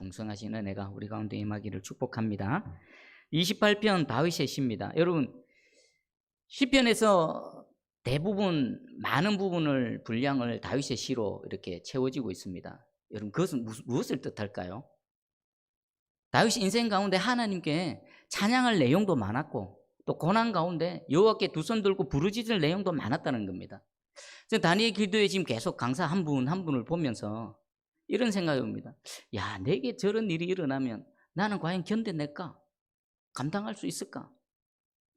풍성하신 은혜가 우리 가운데 임하기를 축복합니다. 28편 다윗의 시입니다. 여러분, 시편에서 대부분 많은 부분을 분량을 다윗의 시로 이렇게 채워지고 있습니다. 여러분, 그것은 무엇을 뜻할까요? 다윗 인생 가운데 하나님께 찬양할 내용도 많았고 또 고난 가운데 여호와께 두 손 들고 부르짖을 내용도 많았다는 겁니다. 다니엘 기도에 지금 계속 강사 한 분 한 분을 보면서 이런 생각이 옵니다. 야, 내게 저런 일이 일어나면 나는 과연 견뎌낼까? 감당할 수 있을까?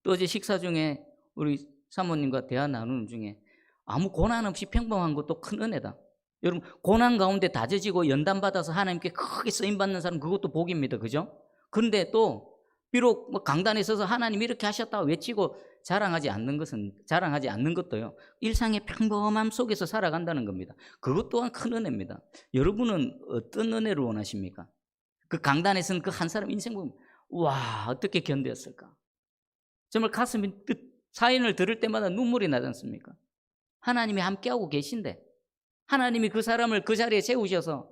또 어제 식사 중에 우리 사모님과 대화 나누는 중에 아무 고난 없이 평범한 것도 큰 은혜다. 여러분, 고난 가운데 다져지고 연단받아서 하나님께 크게 쓰임받는 사람, 그것도 복입니다. 그죠? 그런데 또 비록 강단에 서서 하나님 이렇게 하셨다고 외치고 자랑하지 않는 것도요, 일상의 평범함 속에서 살아간다는 겁니다. 그것 또한 큰 은혜입니다. 여러분은 어떤 은혜를 원하십니까? 그 강단에 선 그 한 사람 인생 보면 와, 어떻게 견뎠을까? 정말 가슴이 사연을 들을 때마다 눈물이 나지 않습니까? 하나님이 함께하고 계신데 하나님이 그 사람을 그 자리에 세우셔서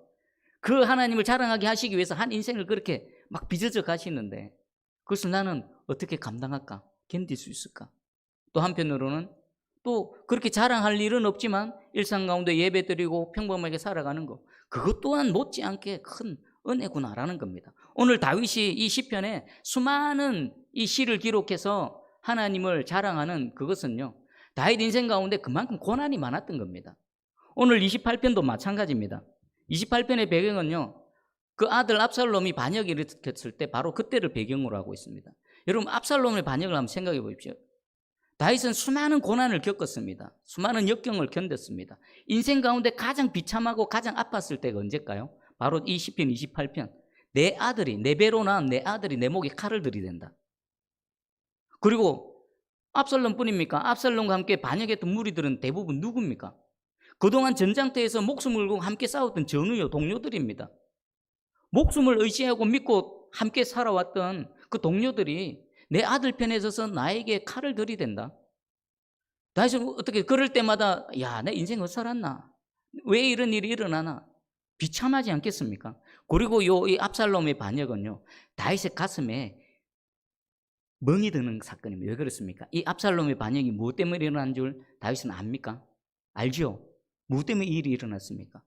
그 하나님을 자랑하게 하시기 위해서 한 인생을 그렇게 막 빚어져 가시는데 그것을 나는 어떻게 감당할까? 견딜 수 있을까? 또 한편으로는 또 그렇게 자랑할 일은 없지만 일상 가운데 예배드리고 평범하게 살아가는 것, 그것 또한 못지않게 큰 은혜구나라는 겁니다. 오늘 다윗이 이 시편에 수많은 이 시를 기록해서 하나님을 자랑하는 그것은요, 다윗 인생 가운데 그만큼 고난이 많았던 겁니다. 오늘 28편도 마찬가지입니다. 28편의 배경은요, 그 아들 압살롬이 반역을 일으켰을 때 바로 그때를 배경으로 하고 있습니다. 여러분, 압살롬의 반역을 한번 생각해 보십시오. 다윗은 수많은 고난을 겪었습니다. 수많은 역경을 견뎠습니다. 인생 가운데 가장 비참하고 가장 아팠을 때가 언제일까요? 바로 이 시편 28편. 내 아들이, 내 배로 낳은 내 아들이 내 목에 칼을 들이댄다. 그리고 압살롬뿐입니까? 압살롬과 함께 반역했던 무리들은 대부분 누굽니까? 그동안 전장터에서 목숨을 걸고 함께 싸웠던 전우요 동료들입니다. 목숨을 의지하고 믿고 함께 살아왔던 그 동료들이 내 아들 편에 서서 나에게 칼을 들이댄다. 다윗은 어떻게 그럴 때마다 야, 내 인생 어찌 살았나? 왜 이런 일이 일어나나? 비참하지 않겠습니까? 그리고 이 압살롬의 반역은요, 다윗의 가슴에 멍이 드는 사건입니다. 왜 그렇습니까? 이 압살롬의 반역이 무엇 때문에 일어난 줄 다윗은 압니까? 알죠? 무엇 때문에 이 일이 일어났습니까?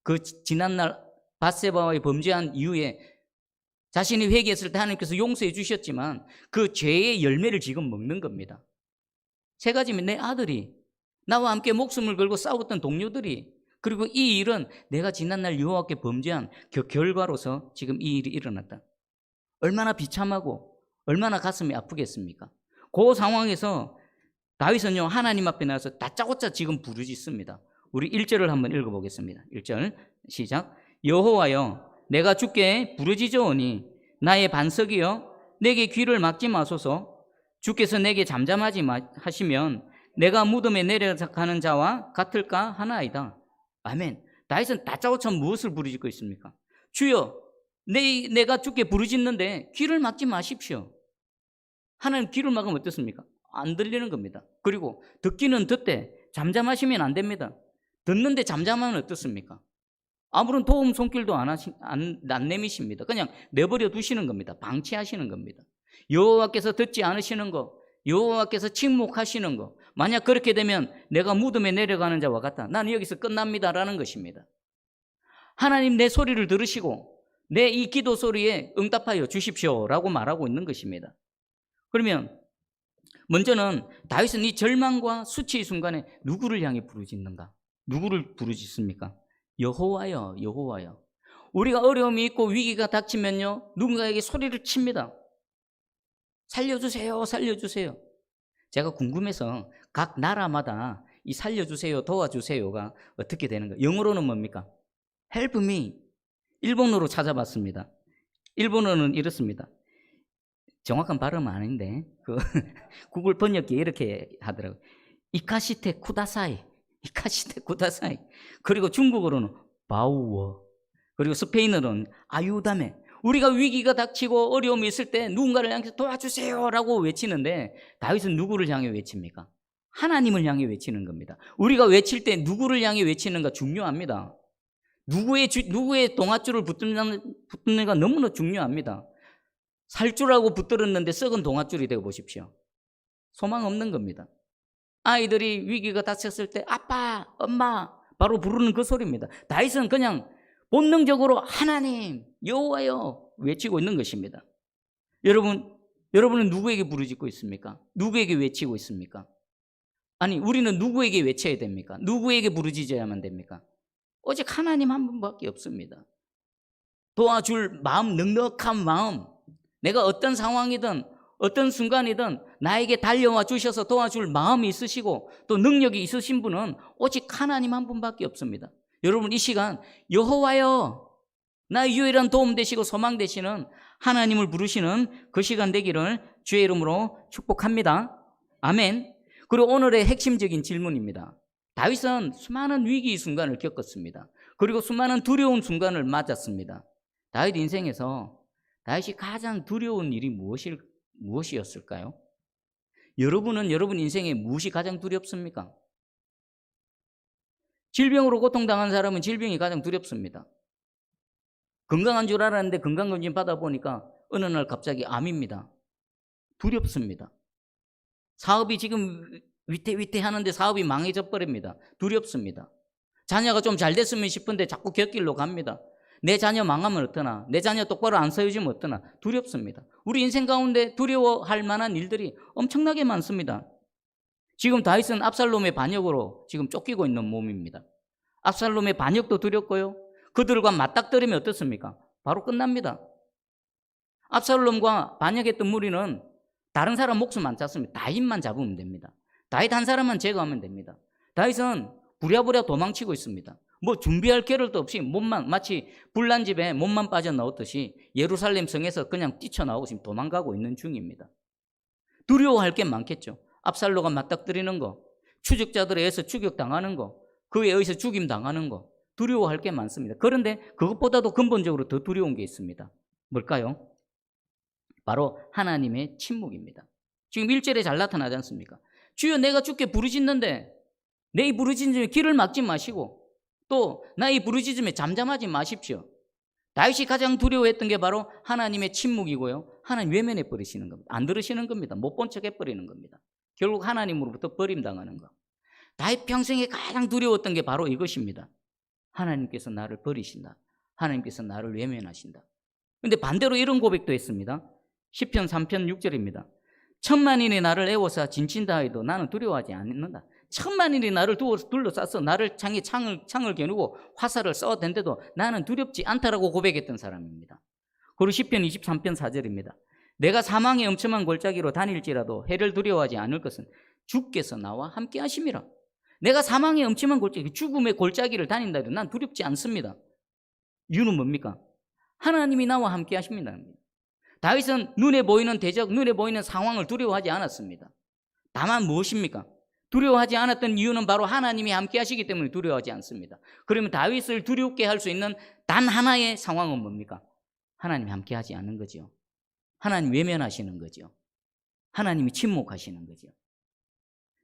그 지난날 밧세바와의 범죄한 이후에 자신이 회개했을 때 하나님께서 용서해 주셨지만 그 죄의 열매를 지금 먹는 겁니다. 세 가지면 내 아들이, 나와 함께 목숨을 걸고 싸웠던 동료들이, 그리고 이 일은 내가 지난날 여호와께 범죄한 그 결과로서 지금 이 일이 일어났다. 얼마나 비참하고 얼마나 가슴이 아프겠습니까? 그 상황에서 다윗은요, 하나님 앞에 나와서 다짜고짜 지금 부르짖습니다. 우리 1절을 한번 읽어보겠습니다. 1절 시작. 여호와여, 내가 주께 부르짖어오니 나의 반석이여, 내게 귀를 막지 마소서. 주께서 내게 잠잠하지 하시면 내가 무덤에 내려가는 자와 같을까 하나이다. 아멘. 다윗은 다짜고짜 무엇을 부르짖고 있습니까? 주여, 내가 주께 부르짖는데 귀를 막지 마십시오. 하나님 귀를 막으면 어떻습니까? 안 들리는 겁니다. 그리고 듣기는 듣되 잠잠하시면 안 됩니다. 듣는데 잠잠하면 어떻습니까? 아무런 도움 손길도 안 내미십니다. 그냥 내버려 두시는 겁니다. 방치하시는 겁니다. 여호와께서 듣지 않으시는 거, 여호와께서 침묵하시는 거, 만약 그렇게 되면 내가 무덤에 내려가는 자와 같다. 나는 여기서 끝납니다라는 것입니다. 하나님, 내 소리를 들으시고 내 이 기도 소리에 응답하여 주십시오라고 말하고 있는 것입니다. 그러면 먼저는 다윗은 이 절망과 수치의 순간에 누구를 향해 부르짖는가? 누구를 부르짖습니까? 여호와여, 여호와여. 우리가 어려움이 있고 위기가 닥치면요, 누군가에게 소리를 칩니다. 살려주세요, 살려주세요. 제가 궁금해서 각 나라마다 이 살려주세요, 도와주세요가 어떻게 되는가? 영어로는 뭡니까? Help me. 일본어로 찾아봤습니다. 일본어는 이렇습니다. 정확한 발음은 아닌데 구글 번역기에 이렇게 하더라고요. 이카시테 쿠다사이, 이카시테 쿠다사이. 그리고 중국어로는 바우어. 그리고 스페인어로는 아유다메. 우리가 위기가 닥치고 어려움이 있을 때 누군가를 향해서 도와주세요라고 외치는데 다윗은 누구를 향해 외칩니까? 하나님을 향해 외치는 겁니다. 우리가 외칠 때 누구를 향해 외치는가 중요합니다. 누구의 동아줄을 붙는 가 너무나 중요합니다. 살 줄 알고 붙들었는데 썩은 동아줄이 되어 보십시오. 소망 없는 겁니다. 아이들이 위기가 닥쳤을 때 아빠, 엄마 바로 부르는 그 소리입니다. 다윗은 그냥 본능적으로 하나님, 여호와여 외치고 있는 것입니다. 여러분은 누구에게 부르짖고 있습니까? 누구에게 외치고 있습니까? 아니, 우리는 누구에게 외쳐야 됩니까? 누구에게 부르짖어야만 됩니까? 오직 하나님 한 분밖에 없습니다. 도와줄 마음, 넉넉한 마음, 내가 어떤 상황이든 어떤 순간이든 나에게 달려와 주셔서 도와줄 마음이 있으시고 또 능력이 있으신 분은 오직 하나님 한 분밖에 없습니다. 여러분, 이 시간 여호와여, 나의 유일한 도움 되시고 소망 되시는 하나님을 부르시는 그 시간 되기를 주의 이름으로 축복합니다. 아멘. 그리고 오늘의 핵심적인 질문입니다. 다윗은 수많은 위기 순간을 겪었습니다. 그리고 수많은 두려운 순간을 맞았습니다. 다윗 인생에서 다윗이 가장 두려운 일이 무엇이었을까요? 여러분은 여러분 인생에 무엇이 가장 두렵습니까? 질병으로 고통당한 사람은 질병이 가장 두렵습니다. 건강한 줄 알았는데 건강검진 받아보니까 어느 날 갑자기 암입니다. 두렵습니다. 사업이 지금 위태위태하는데 사업이 망해져 버립니다. 두렵습니다. 자녀가 좀 잘 됐으면 싶은데 자꾸 곁길로 갑니다. 내 자녀 망하면 어떠나, 내 자녀 똑바로 안 세워지면 어떠나 두렵습니다. 우리 인생 가운데 두려워할 만한 일들이 엄청나게 많습니다. 지금 다윗은 압살롬의 반역으로 지금 쫓기고 있는 몸입니다. 압살롬의 반역도 두렵고요, 그들과 맞닥뜨리면 어떻습니까? 바로 끝납니다. 압살롬과 반역했던 무리는 다른 사람 목숨 안 찼습니다. 다윗만 잡으면 됩니다. 다윗 한 사람만 제거하면 됩니다. 다윗은 부랴부랴 도망치고 있습니다. 뭐 준비할 겨를도 없이 마치 불난 집에 몸만 빠져나오듯이 예루살렘 성에서 그냥 뛰쳐나오고 지금 도망가고 있는 중입니다. 두려워할 게 많겠죠. 압살롬과 맞닥뜨리는 거, 추적자들에 의해서 추격당하는 거, 그에 의해서 죽임당하는 거, 두려워할 게 많습니다. 그런데 그것보다도 근본적으로 더 두려운 게 있습니다. 뭘까요? 바로 하나님의 침묵입니다. 지금 1절에 잘 나타나지 않습니까? 주여, 내가 주께 부르짖는데 내 이 부르짖음에 귀를 막지 마시고 또 나의 부르짖음에 잠잠하지 마십시오. 다윗이 가장 두려워했던 게 바로 하나님의 침묵이고요, 하나님 외면해 버리시는 겁니다. 안 들으시는 겁니다. 못 본 척 해버리는 겁니다. 결국 하나님으로부터 버림당하는 거. 다윗 평생에 가장 두려웠던 게 바로 이것입니다. 하나님께서 나를 버리신다. 하나님께서 나를 외면하신다. 그런데 반대로 이런 고백도 했습니다. 시편 3편 6절입니다. 천만인이 나를 애워싸 진친다 해도 나는 두려워하지 않는다. 천만인이 나를 둘러싸서 나를 창을 겨누고 화살을 쏘아댄데도 나는 두렵지 않다라고 고백했던 사람입니다. 그리고 시편 23편 4절입니다. 내가 사망의 엄청난 골짜기로 다닐지라도 해를 두려워하지 않을 것은 주께서 나와 함께 하심이라. 내가 사망의 엄청난 골짜기, 죽음의 골짜기를 다닌다 해도 난 두렵지 않습니다. 이유는 뭡니까? 하나님이 나와 함께 하십니다. 다윗은 눈에 보이는 대적, 눈에 보이는 상황을 두려워하지 않았습니다. 다만 무엇입니까? 두려워하지 않았던 이유는 바로 하나님이 함께 하시기 때문에 두려워하지 않습니다. 그러면 다윗을 두렵게 할 수 있는 단 하나의 상황은 뭡니까? 하나님이 함께 하지 않는 거죠. 하나님 외면하시는 거죠. 하나님이 침묵하시는 거죠.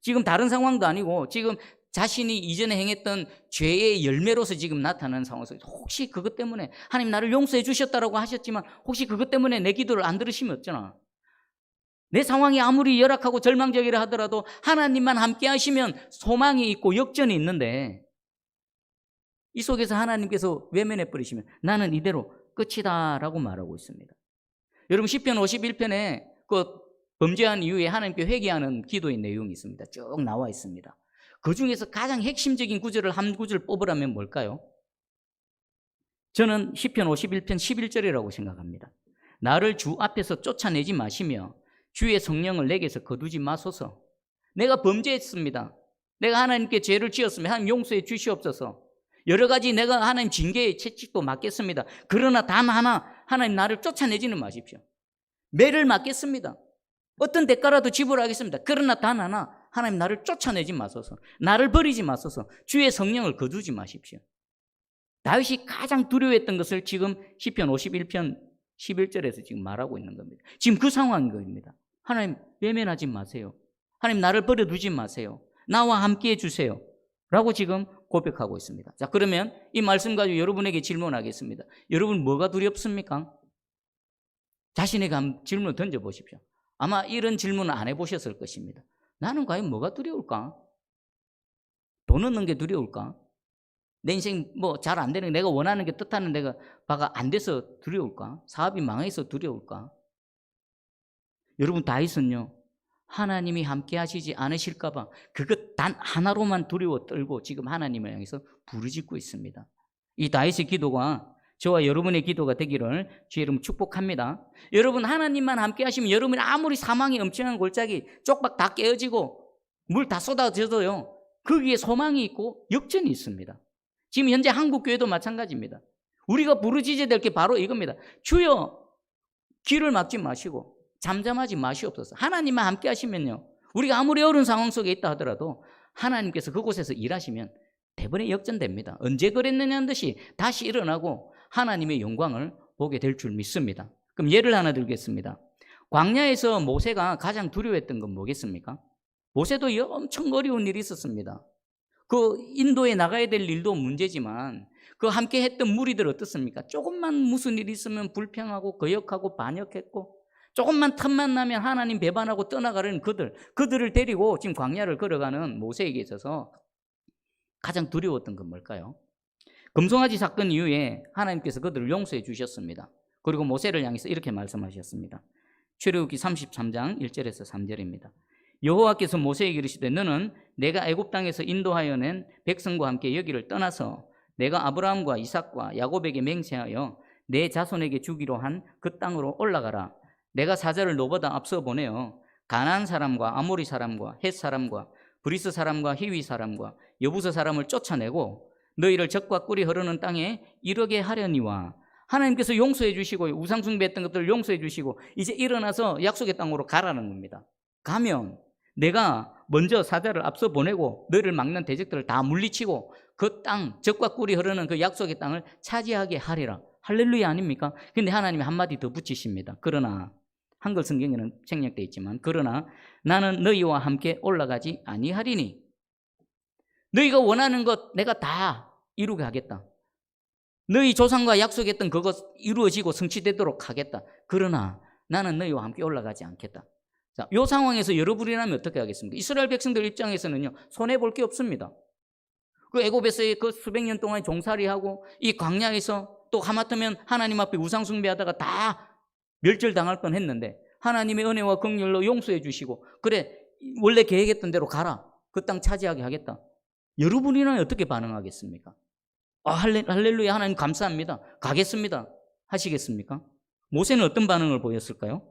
지금 다른 상황도 아니고 지금 자신이 이전에 행했던 죄의 열매로서 지금 나타나는 상황에서 혹시 그것 때문에 하나님 나를 용서해 주셨다라고 하셨지만 혹시 그것 때문에 내 기도를 안 들으시면 어쩌나. 내 상황이 아무리 열악하고 절망적이라 하더라도 하나님만 함께 하시면 소망이 있고 역전이 있는데 이 속에서 하나님께서 외면해 버리시면 나는 이대로 끝이다 라고 말하고 있습니다. 여러분, 시편 51편에 그 범죄한 이후에 하나님께 회개하는 기도의 내용이 있습니다. 쭉 나와 있습니다. 그 중에서 가장 핵심적인 구절을 한 구절 뽑으라면 뭘까요? 저는 시편 51편 11절이라고 생각합니다. 나를 주 앞에서 쫓아내지 마시며 주의 성령을 내게서 거두지 마소서. 내가 범죄했습니다. 내가 하나님께 죄를 지었으면 하나님 용서해 주시옵소서. 여러 가지 내가 하나님 징계의 채찍도 맞겠습니다. 그러나 단 하나, 하나님 나를 쫓아내지는 마십시오. 매를 맞겠습니다. 어떤 대가라도 지불하겠습니다. 그러나 단 하나, 하나님 나를 쫓아내지 마소서. 나를 버리지 마소서. 주의 성령을 거두지 마십시오. 다윗이 가장 두려워했던 것을 지금 시편 51편 11절에서 지금 말하고 있는 겁니다. 지금 그 상황인 겁니다. 하나님 외면하지 마세요. 하나님 나를 버려두지 마세요. 나와 함께 해주세요 라고 지금 고백하고 있습니다. 자, 그러면 이 말씀 가지고 여러분에게 질문하겠습니다. 여러분 뭐가 두렵습니까? 자신에게 한번 질문을 던져보십시오. 아마 이런 질문을 안 해보셨을 것입니다. 나는 과연 뭐가 두려울까? 돈 얻는 게 두려울까? 내 인생 뭐 잘 안 되는, 내가 원하는 게 뜻하는 내가 바가 안 돼서 두려울까? 사업이 망해서 두려울까? 여러분, 다윗은요, 하나님이 함께 하시지 않으실까 봐 그것 단 하나로만 두려워 떨고 지금 하나님을 향해서 부르짖고 있습니다. 이 다윗의 기도가 저와 여러분의 기도가 되기를 주의 이름으로 축복합니다. 여러분, 하나님만 함께 하시면 여러분이 아무리 사망의 엄청난 골짜기 쪽박 다 깨어지고 물 다 쏟아져도요, 거기에 소망이 있고 역전이 있습니다. 지금 현재 한국 교회도 마찬가지입니다. 우리가 부르짖어야 될 게 바로 이겁니다. 주여, 귀를 막지 마시고 잠잠하지 마시옵소서. 하나님만 함께 하시면요, 우리가 아무리 어려운 상황 속에 있다 하더라도 하나님께서 그곳에서 일하시면 대번에 역전됩니다. 언제 그랬느냐는 듯이 다시 일어나고 하나님의 영광을 보게 될 줄 믿습니다. 그럼 예를 하나 들겠습니다. 광야에서 모세가 가장 두려워했던 건 뭐겠습니까? 모세도 엄청 어려운 일이 있었습니다. 그 인도에 나가야 될 일도 문제지만 그 함께 했던 무리들 어떻습니까? 조금만 무슨 일이 있으면 불평하고 거역하고 반역했고, 조금만 틈만 나면 하나님 배반하고 떠나가려는 그들을 데리고 지금 광야를 걸어가는 모세에게 있어서 가장 두려웠던 건 뭘까요? 금송아지 사건 이후에 하나님께서 그들을 용서해 주셨습니다. 그리고 모세를 향해서 이렇게 말씀하셨습니다. 출애굽기 33장 1절에서 3절입니다. 여호와께서 모세에게 이르시되 너는 내가 애굽 땅에서 인도하여 낸 백성과 함께 여기를 떠나서 내가 아브라함과 이삭과 야곱에게 맹세하여 내 자손에게 주기로 한 그 땅으로 올라가라. 내가 사자를 너보다 앞서 보내어 가나안 사람과 아모리 사람과 헷 사람과 브리스 사람과 히위 사람과 여부스 사람을 쫓아내고 너희를 적과 꿀이 흐르는 땅에 이르게 하려니와. 하나님께서 용서해 주시고 우상 숭배했던 것들을 용서해 주시고 이제 일어나서 약속의 땅으로 가라는 겁니다. 가면 내가 먼저 사자를 앞서 보내고 너희를 막는 대적들을 다 물리치고 그 땅, 적과 꿀이 흐르는 그 약속의 땅을 차지하게 하리라. 할렐루야 아닙니까? 근데 하나님이 한마디 더 붙이십니다. 그러나, 한글 성경에는 생략되어 있지만, 그러나 나는 너희와 함께 올라가지 아니하리니. 너희가 원하는 것 내가 다 이루게 하겠다. 너희 조상과 약속했던 그것 이루어지고 성취되도록 하겠다. 그러나 나는 너희와 함께 올라가지 않겠다. 자, 이 상황에서 여러분이라면 어떻게 하겠습니까? 이스라엘 백성들 입장에서는요, 손해볼 게 없습니다. 그 애굽에서의 그 수백 년 동안 종살이하고 이 광야에서 또 하마터면 하나님 앞에 우상 숭배하다가 다 멸절당할 뻔했는데 하나님의 은혜와 긍휼로 용서해 주시고, 그래 원래 계획했던 대로 가라, 그 땅 차지하게 하겠다. 여러분이라면 어떻게 반응하겠습니까? 할렐루야, 하나님 감사합니다, 가겠습니다 하시겠습니까? 모세는 어떤 반응을 보였을까요?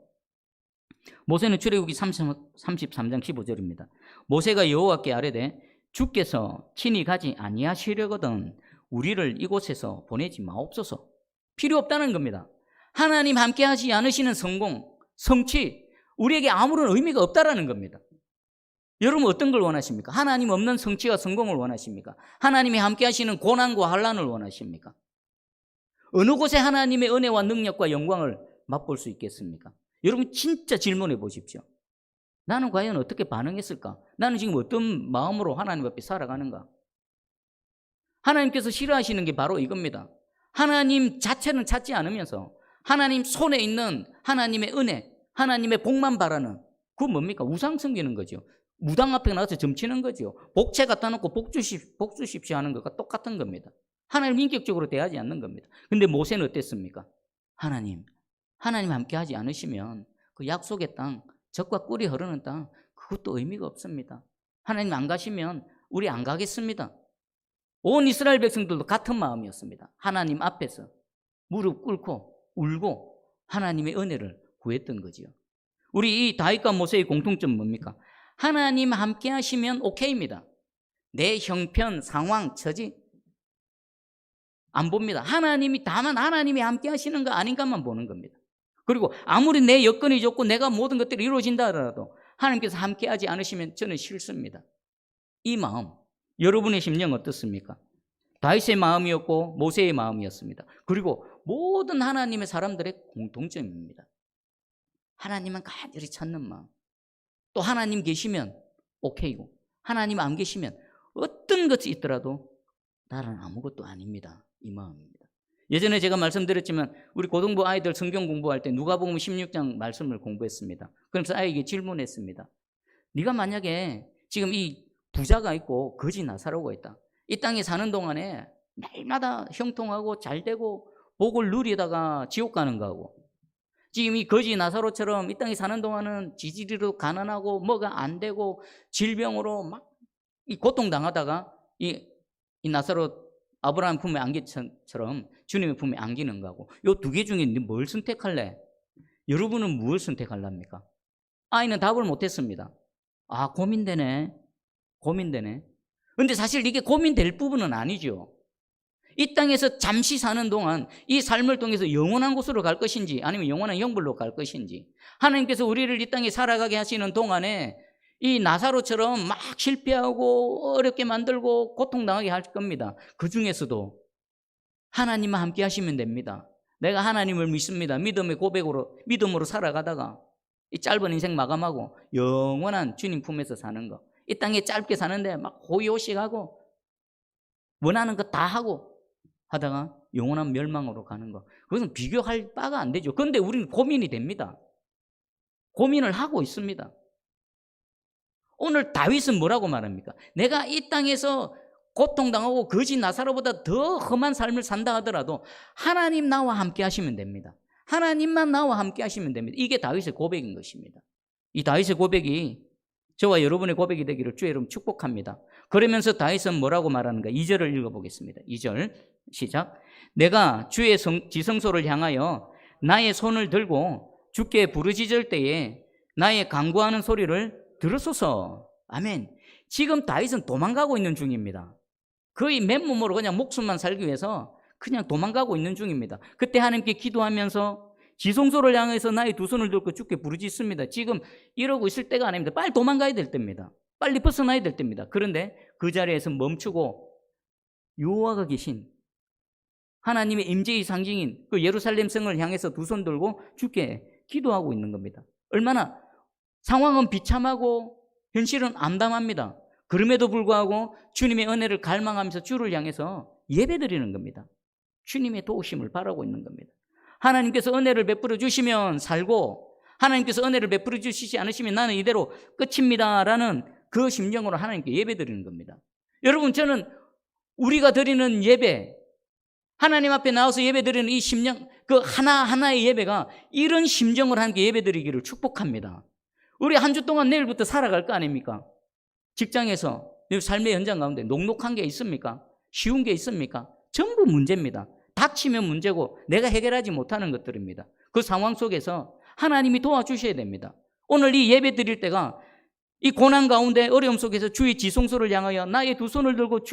모세는 출애굽기 33장 15절입니다. 모세가 여호와께 아뢰되 주께서 친히 가지 아니하시려거든 우리를 이곳에서 보내지 마옵소서. 필요 없다는 겁니다. 하나님 함께 하지 않으시는 성공, 성취, 우리에게 아무런 의미가 없다라는 겁니다. 여러분 어떤 걸 원하십니까? 하나님 없는 성취와 성공을 원하십니까? 하나님이 함께 하시는 고난과 환난을 원하십니까? 어느 곳에 하나님의 은혜와 능력과 영광을 맛볼 수 있겠습니까? 여러분 진짜 질문해 보십시오. 나는 과연 어떻게 반응했을까? 나는 지금 어떤 마음으로 하나님 앞에 살아가는가? 하나님께서 싫어하시는 게 바로 이겁니다. 하나님 자체는 찾지 않으면서 하나님 손에 있는 하나님의 은혜, 하나님의 복만 바라는, 그건 뭡니까? 우상 섬기는 거죠. 무당 앞에 나가서 점치는 거죠. 복채 갖다 놓고 복 주십시오 하는 것과 똑같은 겁니다. 하나님 인격적으로 대하지 않는 겁니다. 근데 모세는 어땠습니까? 하나님 함께 하지 않으시면 그 약속의 땅, 적과 꿀이 흐르는 땅, 그것도 의미가 없습니다. 하나님 안 가시면 우리 안 가겠습니다. 온 이스라엘 백성들도 같은 마음이었습니다. 하나님 앞에서 무릎 꿇고 울고 하나님의 은혜를 구했던 거지요. 우리 이 다윗과 모세의 공통점은 뭡니까? 하나님 함께 하시면 오케이입니다. 내 형편, 상황, 처지 안 봅니다. 다만 하나님이 함께 하시는가 아닌가만 보는 겁니다. 그리고 아무리 내 여건이 좋고 내가 모든 것들이 이루어진다 하더라도 하나님께서 함께 하지 않으시면 저는 싫습니다. 이 마음, 여러분의 심령 어떻습니까? 다윗의 마음이었고 모세의 마음이었습니다. 그리고 모든 하나님의 사람들의 공통점입니다. 하나님만 간절히 찾는 마음. 또 하나님 계시면 오케이고 하나님 안 계시면 어떤 것이 있더라도 나는 아무것도 아닙니다. 이 마음입니다. 예전에 제가 말씀드렸지만 우리 고등부 아이들 성경 공부할 때 누가복음 16장 말씀을 공부했습니다. 그러면서 아이에게 질문했습니다. 네가 만약에 지금 이 부자가 있고 거지 나사로가 있다. 이 땅에 사는 동안에 날마다 형통하고 잘되고 복을 누리다가 지옥 가는 거하고, 지금 이 거지 나사로처럼 이 땅에 사는 동안은 지지리로 가난하고 뭐가 안 되고 질병으로 막 이 고통당하다가 이 나사로 아브라함 품에 안기처럼 주님의 품에 안기는 거하고, 이 두 개 중에 뭘 선택할래? 여러분은 무엇을 선택할랍니까? 아이는 답을 못했습니다. 아, 고민되네. 근데 사실 이게 고민될 부분은 아니죠. 이 땅에서 잠시 사는 동안 이 삶을 통해서 영원한 곳으로 갈 것인지 아니면 영원한 영불로 갈 것인지, 하나님께서 우리를 이 땅에 살아가게 하시는 동안에 이 나사로처럼 막 실패하고 어렵게 만들고 고통당하게 할 겁니다. 그 중에서도 하나님만 함께 하시면 됩니다. 내가 하나님을 믿습니다. 믿음으로 살아가다가 이 짧은 인생 마감하고 영원한 주님 품에서 사는 거. 이 땅에 짧게 사는데 막 호의호식하고 원하는 거 다 하고 하다가 영원한 멸망으로 가는 거. 그것은 비교할 바가 안 되죠. 그런데 우리는 고민이 됩니다. 고민을 하고 있습니다. 오늘 다윗은 뭐라고 말합니까? 내가 이 땅에서 고통당하고 거지 나사로보다 더 험한 삶을 산다 하더라도 하나님 나와 함께 하시면 됩니다. 하나님만 나와 함께 하시면 됩니다. 이게 다윗의 고백인 것입니다. 이 다윗의 고백이 저와 여러분의 고백이 되기를 주의 이름 축복합니다. 그러면서 다윗은 뭐라고 말하는가? 2절을 읽어보겠습니다. 2절 시작. 내가 주의 지성소를 향하여 나의 손을 들고 주께 부르짖을 때에 나의 간구하는 소리를 들으소서. 아멘. 지금 다윗은 도망가고 있는 중입니다. 거의 맨몸으로 그냥 목숨만 살기 위해서 그냥 도망가고 있는 중입니다. 그때 하나님께 기도하면서 지성소를 향해서 나의 두 손을 들고 주께 부르짖습니다. 지금 이러고 있을 때가 아닙니다. 빨리 도망가야 될 때입니다. 빨리 벗어나야 될 때입니다. 그런데 그 자리에서 멈추고 여호와가 계신 하나님의 임재의 상징인 그 예루살렘 성을 향해서 두 손 들고 주께 기도하고 있는 겁니다. 얼마나 상황은 비참하고 현실은 암담합니다. 그럼에도 불구하고 주님의 은혜를 갈망하면서 주를 향해서 예배드리는 겁니다. 주님의 도우심을 바라고 있는 겁니다. 하나님께서 은혜를 베풀어 주시면 살고, 하나님께서 은혜를 베풀어 주시지 않으시면 나는 이대로 끝입니다 라는 그 심정으로 하나님께 예배드리는 겁니다. 여러분, 저는 우리가 드리는 예배, 하나님 앞에 나와서 예배드리는 이 심령, 그 하나하나의 예배가 이런 심정으로 하나님께 예배드리기를 축복합니다. 우리 한 주 동안 내일부터 살아갈 거 아닙니까? 직장에서 삶의 연장 가운데 녹록한 게 있습니까? 쉬운 게 있습니까? 전부 문제입니다. 닥치면 문제고 내가 해결하지 못하는 것들입니다. 그 상황 속에서 하나님이 도와주셔야 됩니다. 오늘 이 예배 드릴 때가 이 고난 가운데 어려움 속에서 주의 지성소를 향하여 나의 두 손을 들고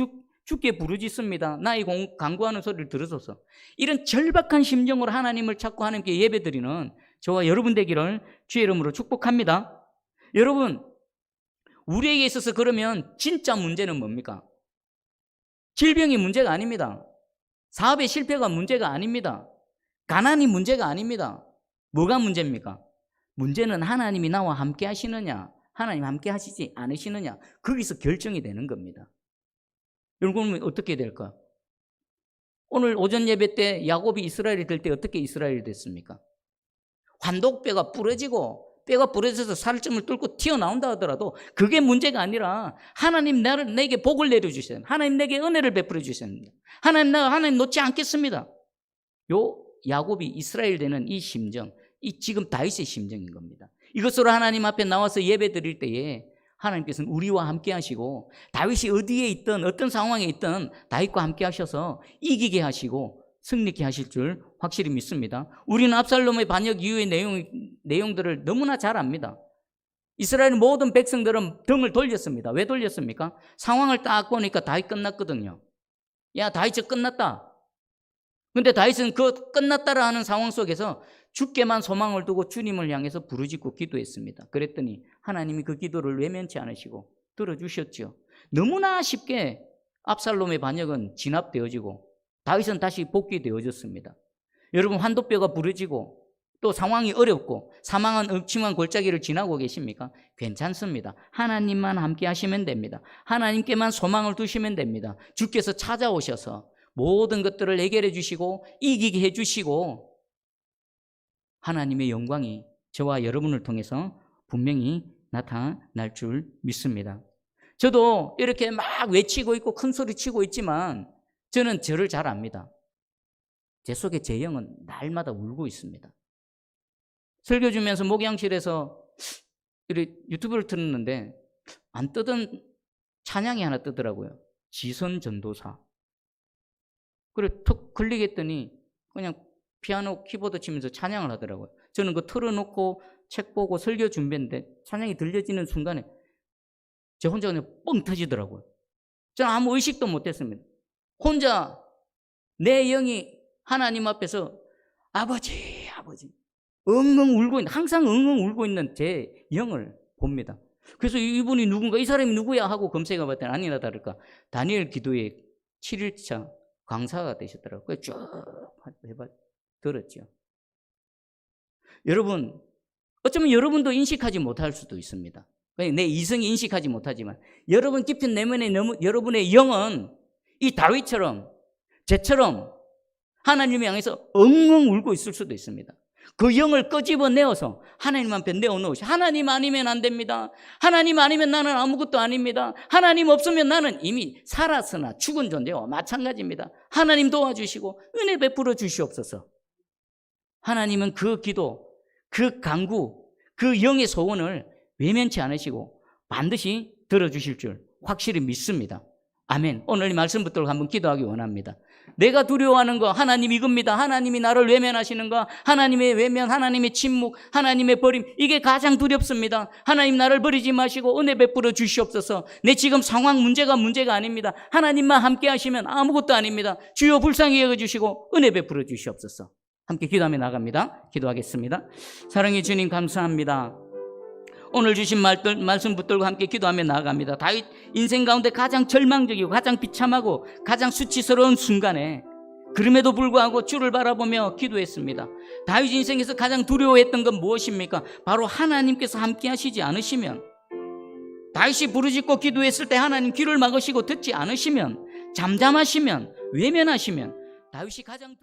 주께 부르짖습니다. 나의 간구하는 소리를 들으소서. 이런 절박한 심정으로 하나님을 찾고 하나님께 예배 드리는 저와 여러분 되기를 주의 이름으로 축복합니다. 여러분, 우리에게 있어서 그러면 진짜 문제는 뭡니까? 질병이 문제가 아닙니다. 사업의 실패가 문제가 아닙니다. 가난이 문제가 아닙니다. 뭐가 문제입니까? 문제는 하나님이 나와 함께 하시느냐, 하나님 함께 하시지 않으시느냐, 거기서 결정이 되는 겁니다. 여러분, 어떻게 될까? 오늘 오전 예배 때 야곱이 이스라엘이 될 때 어떻게 이스라엘이 됐습니까? 환독뼈가 부러지고 뼈가 부러져서 살점을 뚫고 튀어나온다 하더라도 그게 문제가 아니라 하나님 내게 복을 내려주셔야 합니다. 하나님 내게 은혜를 베풀어 주셔야 합니다. 하나님 놓지 않겠습니다. 요 야곱이 이스라엘 되는 이 심정, 이 지금 다윗의 심정인 겁니다. 이것으로 하나님 앞에 나와서 예배 드릴 때에 하나님께서는 우리와 함께 하시고, 다윗이 어디에 있든 어떤 상황에 있든 다윗과 함께 하셔서 이기게 하시고 승리케 하실 줄 확실히 믿습니다. 우리는 압살롬의 반역 이후의 내용들을 너무나 잘 압니다. 이스라엘 모든 백성들은 등을 돌렸습니다. 왜 돌렸습니까? 상황을 딱 보니까 다윗 끝났거든요. 야, 다윗이 끝났다. 근데 다윗은 그 끝났다라 하는 상황 속에서 주께만 소망을 두고 주님을 향해서 부르짖고 기도했습니다. 그랬더니 하나님이 그 기도를 외면치 않으시고 들어주셨죠. 너무나 쉽게 압살롬의 반역은 진압되어지고 다윗은 다시 복귀되어졌습니다. 여러분, 환도뼈가 부러지고 또 상황이 어렵고 사망한 음침한 골짜기를 지나고 계십니까? 괜찮습니다. 하나님만 함께 하시면 됩니다. 하나님께만 소망을 두시면 됩니다. 주께서 찾아오셔서 모든 것들을 해결해 주시고 이기게 해 주시고 하나님의 영광이 저와 여러분을 통해서 분명히 나타날 줄 믿습니다. 저도 이렇게 막 외치고 있고 큰 소리 치고 있지만 저는 저를 잘 압니다. 제 속에 제 영은 날마다 울고 있습니다. 설교 주면서 목양실에서 유튜브를 틀었는데 안 뜨던 찬양이 하나 뜨더라고요. 지선 전도사. 그래 툭 클릭했더니 그냥 피아노 키보드 치면서 찬양을 하더라고요. 저는 그거 틀어놓고 책 보고 설교 준비했는데 찬양이 들려지는 순간에 저 혼자 그냥 뻥 터지더라고요. 저는 아무 의식도 못했습니다. 혼자 내 영이 하나님 앞에서 아버지 엉엉 울고 있는, 항상 엉엉 울고 있는 제 영을 봅니다. 그래서 이분이 누군가, 이 사람이 누구야 하고 검색해 봤더니 아니나 다를까 다니엘 기도의 7일차 강사가 되셨더라고요. 쭉 들었죠. 여러분, 어쩌면 여러분도 인식하지 못할 수도 있습니다. 내 이성이 인식하지 못하지만 여러분 깊은 내면의 여러분의 영은 이 다윗처럼 저처럼 하나님을 향해서 엉엉 울고 있을 수도 있습니다. 그 영을 끄집어내어서 하나님 앞에 내어놓으시. 하나님 아니면 안 됩니다. 하나님 아니면 나는 아무것도 아닙니다. 하나님 없으면 나는 이미 살았으나 죽은 존재와 마찬가지입니다. 하나님 도와주시고 은혜 베풀어 주시옵소서. 하나님은 그 기도, 그 간구, 그 영의 소원을 외면치 않으시고 반드시 들어주실 줄 확실히 믿습니다. 아멘. 오늘 이 말씀 붙들고 한번 기도하기 원합니다. 내가 두려워하는 거 하나님 이겁니다. 하나님이 나를 외면하시는 거, 하나님의 외면, 하나님의 침묵, 하나님의 버림, 이게 가장 두렵습니다. 하나님 나를 버리지 마시고 은혜 베풀어 주시옵소서. 내 지금 상황 문제가 아닙니다. 하나님만 함께 하시면 아무것도 아닙니다. 주여 불쌍히 여겨주시고 은혜 베풀어 주시옵소서. 함께 기도하며 나갑니다. 기도하겠습니다. 사랑의 주님 감사합니다. 오늘 주신 말씀 붙들고 함께 기도하며 나아갑니다. 다윗 인생 가운데 가장 절망적이고 가장 비참하고 가장 수치스러운 순간에 그럼에도 불구하고 주를 바라보며 기도했습니다. 다윗 인생에서 가장 두려워했던 건 무엇입니까? 바로 하나님께서 함께 하시지 않으시면, 다윗이 부르짖고 기도했을 때 하나님 귀를 막으시고 듣지 않으시면, 잠잠하시면, 외면하시면 다윗이 가장